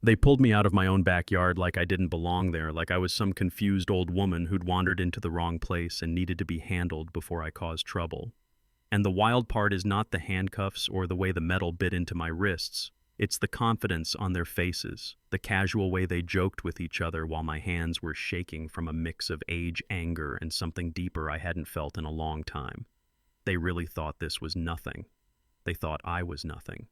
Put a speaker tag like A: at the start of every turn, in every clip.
A: They pulled me out of my own backyard like I didn't belong there, like I was some confused old woman who'd wandered into the wrong place and needed to be handled before I caused trouble. And the wild part is not the handcuffs or the way the metal bit into my wrists. It's the confidence on their faces, the casual way they joked with each other while my hands were shaking from a mix of age, anger, and something deeper I hadn't felt in a long time. They really thought this was nothing. They thought I was nothing.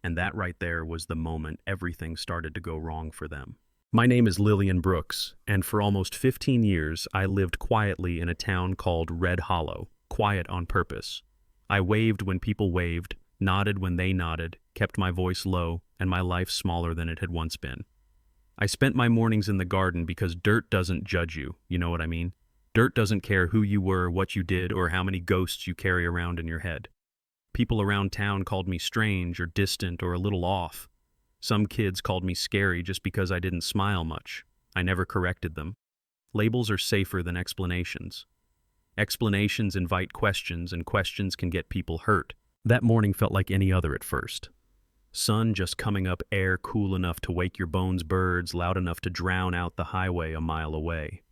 A: And that right there was the moment everything started to go wrong for them. My name is Lillian Brooks, and for almost 15 years I lived quietly in a town called Red Hollow, quiet on purpose. I waved when people waved, nodded when they nodded, kept my voice low, and my life smaller than it had once been. I spent my mornings in the garden because dirt doesn't judge you, you know what I mean? Dirt doesn't care who you were, what you did, or how many ghosts you carry around in your head. People around town called me strange or distant or a little off. Some kids called me scary just because I didn't smile much. I never corrected them. Labels are safer than explanations. Explanations invite questions, and questions can get people hurt. That morning felt like any other at first. Sun just coming up, air cool enough to wake your bones, birds loud enough to drown out the highway a mile away.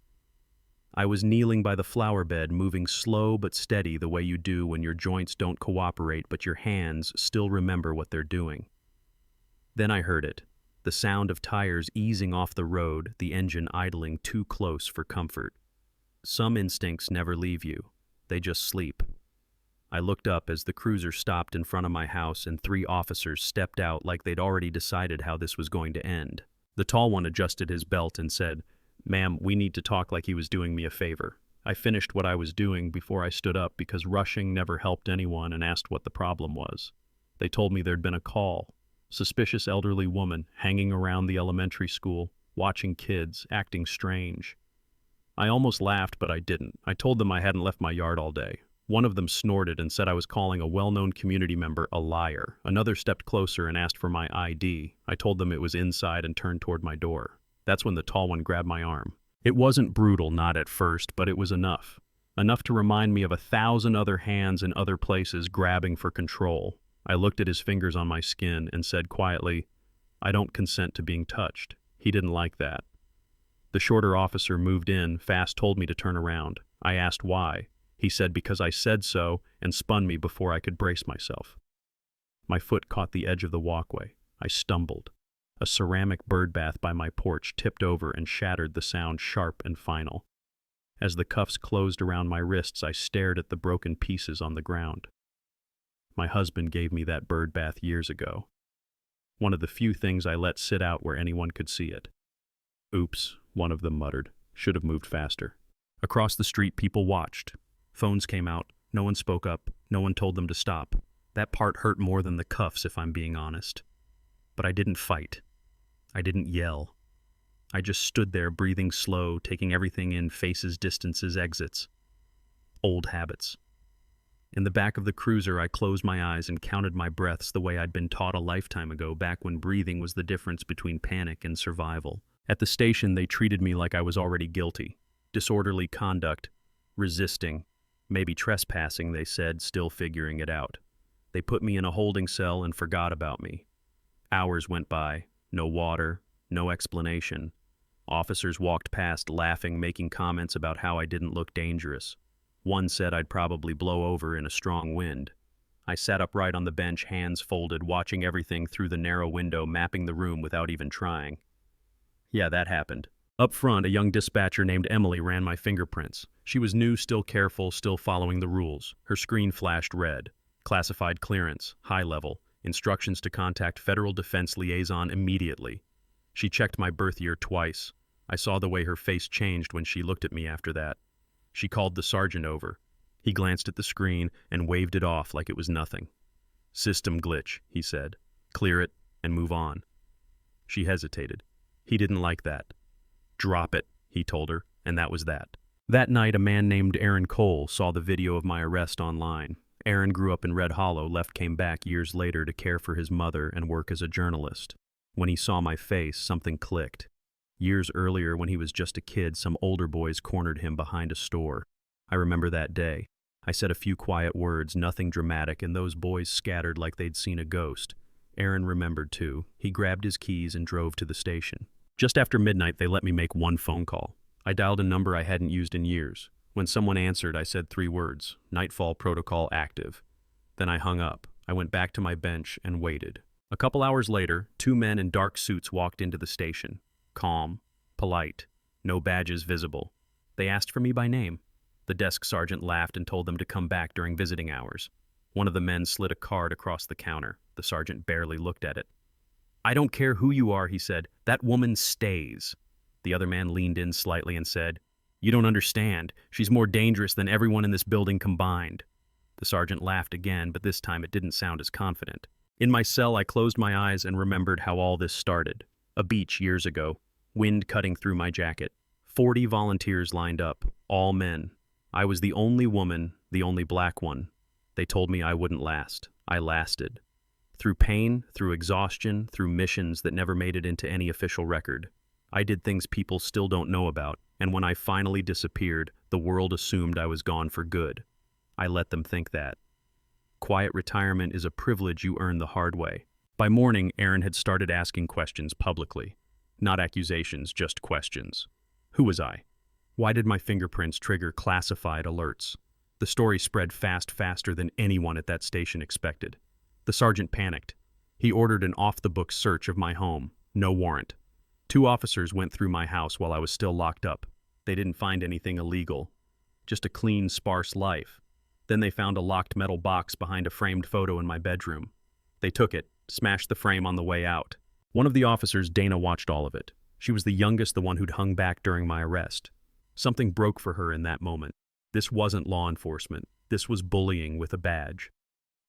A: I was kneeling by the flower bed, moving slow but steady the way you do when your joints don't cooperate but your hands still remember what they're doing. Then I heard it, the sound of tires easing off the road, the engine idling too close for comfort. Some instincts never leave you, they just sleep. I looked up as the cruiser stopped in front of my house and 3 officers stepped out like they'd already decided how this was going to end. The tall one adjusted his belt and said, "Ma'am, we need to talk," like he was doing me a favor. I finished what I was doing before I stood up because rushing never helped anyone and asked what the problem was. They told me there'd been a call. Suspicious elderly woman hanging around the elementary school, watching kids, acting strange. I almost laughed, but I didn't. I told them I hadn't left my yard all day. One of them snorted and said I was calling a well-known community member a liar. Another stepped closer and asked for my ID. I told them it was inside and turned toward my door. That's when the tall one grabbed my arm. It wasn't brutal, not at first, but it was enough. Enough to remind me of 1,000 other hands in other places grabbing for control. I looked at his fingers on my skin and said quietly, "I don't consent to being touched." He didn't like that. The shorter officer moved in, fast told me to turn around. I asked why. He said because I said so and spun me before I could brace myself. My foot caught the edge of the walkway. I stumbled. A ceramic birdbath by my porch tipped over and shattered, the sound sharp and final. As the cuffs closed around my wrists, I stared at the broken pieces on the ground. My husband gave me that birdbath years ago. One of the few things I let sit out where anyone could see it. "Oops," one of them muttered. "Should have moved faster." Across the street, people watched. Phones came out. No one spoke up. No one told them to stop. That part hurt more than the cuffs, if I'm being honest. But I didn't fight. I didn't yell. I just stood there, breathing slow, taking everything in, faces, distances, exits. Old habits. In the back of the cruiser, I closed my eyes and counted my breaths the way I'd been taught a lifetime ago, back when breathing was the difference between panic and survival. At the station, they treated me like I was already guilty. Disorderly conduct, resisting, maybe trespassing, they said, still figuring it out. They put me in a holding cell and forgot about me. Hours went by, no water, no explanation. Officers walked past, laughing, making comments about how I didn't look dangerous. One said I'd probably blow over in a strong wind. I sat upright on the bench, hands folded, watching everything through the narrow window, mapping the room without even trying. Yeah, that happened. Up front, a young dispatcher named Emily ran my fingerprints. She was new, still careful, still following the rules. Her screen flashed red. Classified clearance, high level. Instructions to contact Federal Defense Liaison immediately. She checked my birth year twice. I saw the way her face changed when she looked at me after that. She called the sergeant over. He glanced at the screen and waved it off like it was nothing. "System glitch," he said. "Clear it and move on." She hesitated. He didn't like that. "Drop it," he told her, and that was that. That night, a man named Aaron Cole saw the video of my arrest online. Aaron grew up in Red Hollow, came back years later to care for his mother and work as a journalist. When he saw my face, something clicked. Years earlier, when he was just a kid, some older boys cornered him behind a store. I remember that day. I said a few quiet words, nothing dramatic, and those boys scattered like they'd seen a ghost. Aaron remembered too. He grabbed his keys and drove to the station. Just after midnight, they let me make one phone call. I dialed a number I hadn't used in years. When someone answered, I said 3 words, "Nightfall protocol active." Then I hung up. I went back to my bench and waited. A couple hours later, 2 men in dark suits walked into the station. Calm, polite, no badges visible. They asked for me by name. The desk sergeant laughed and told them to come back during visiting hours. One of the men slid a card across the counter. The sergeant barely looked at it. "I don't care who you are," he said. "That woman stays." The other man leaned in slightly and said, "You don't understand. She's more dangerous than everyone in this building combined." The sergeant laughed again, but this time it didn't sound as confident. In my cell, I closed my eyes and remembered how all this started. A beach years ago, wind cutting through my jacket. 40 volunteers lined up, all men. I was the only woman, the only black one. They told me I wouldn't last. I lasted. Through pain, through exhaustion, through missions that never made it into any official record. I did things people still don't know about, and when I finally disappeared, the world assumed I was gone for good. I let them think that. Quiet retirement is a privilege you earn the hard way. By morning, Aaron had started asking questions publicly. Not accusations, just questions. Who was I? Why did my fingerprints trigger classified alerts? The story spread faster than anyone at that station expected. The sergeant panicked. He ordered an off-the-books search of my home. No warrant. 2 officers went through my house while I was still locked up. They didn't find anything illegal. Just a clean, sparse life. Then they found a locked metal box behind a framed photo in my bedroom. They took it, smashed the frame on the way out. One of the officers, Dana, watched all of it. She was the youngest, the one who'd hung back during my arrest. Something broke for her in that moment. This wasn't law enforcement. This was bullying with a badge.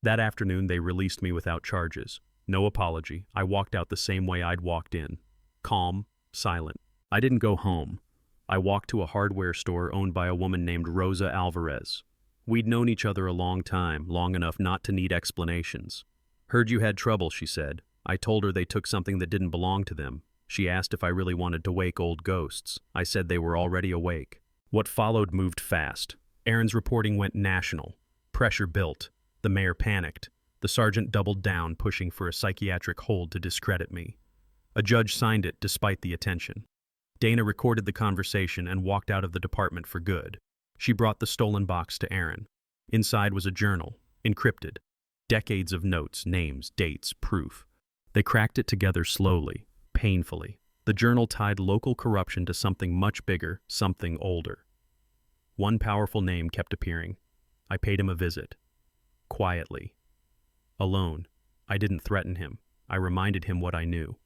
A: That afternoon, they released me without charges. No apology. I walked out the same way I'd walked in. Calm, silent. I didn't go home. I walked to a hardware store owned by a woman named Rosa Alvarez. We'd known each other a long time, long enough not to need explanations. "Heard you had trouble," she said. I told her they took something that didn't belong to them. She asked if I really wanted to wake old ghosts. I said they were already awake. What followed moved fast. Aaron's reporting went national. Pressure built. The mayor panicked. The sergeant doubled down, pushing for a psychiatric hold to discredit me. A judge signed it despite the attention. Dana recorded the conversation and walked out of the department for good. She brought the stolen box to Aaron. Inside was a journal, encrypted. Decades of notes, names, dates, proof. They cracked it together slowly, painfully. The journal tied local corruption to something much bigger, something older. One powerful name kept appearing. I paid him a visit. Quietly. Alone. I didn't threaten him. I reminded him what I knew.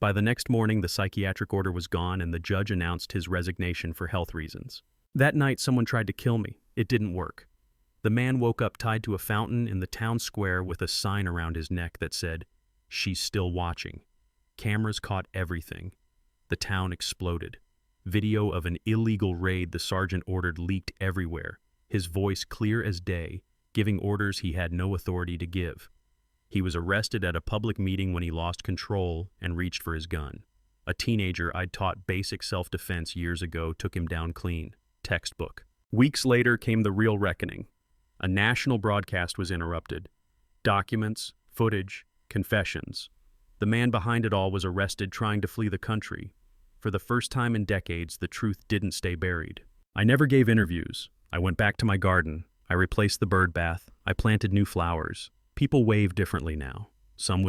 A: By the next morning, the psychiatric order was gone and the judge announced his resignation for health reasons. That night, someone tried to kill me. It didn't work. The man woke up tied to a fountain in the town square with a sign around his neck that said, "She's still watching." Cameras caught everything. The town exploded. Video of an illegal raid the sergeant ordered leaked everywhere, his voice clear as day, giving orders he had no authority to give. He was arrested at a public meeting when he lost control and reached for his gun. A teenager I'd taught basic self-defense years ago took him down clean. Textbook. Weeks later came the real reckoning. A national broadcast was interrupted. Documents, footage, confessions. The man behind it all was arrested trying to flee the country. For the first time in decades, the truth didn't stay buried. I never gave interviews. I went back to my garden. I replaced the bird bath. I planted new flowers. People wave differently now, some with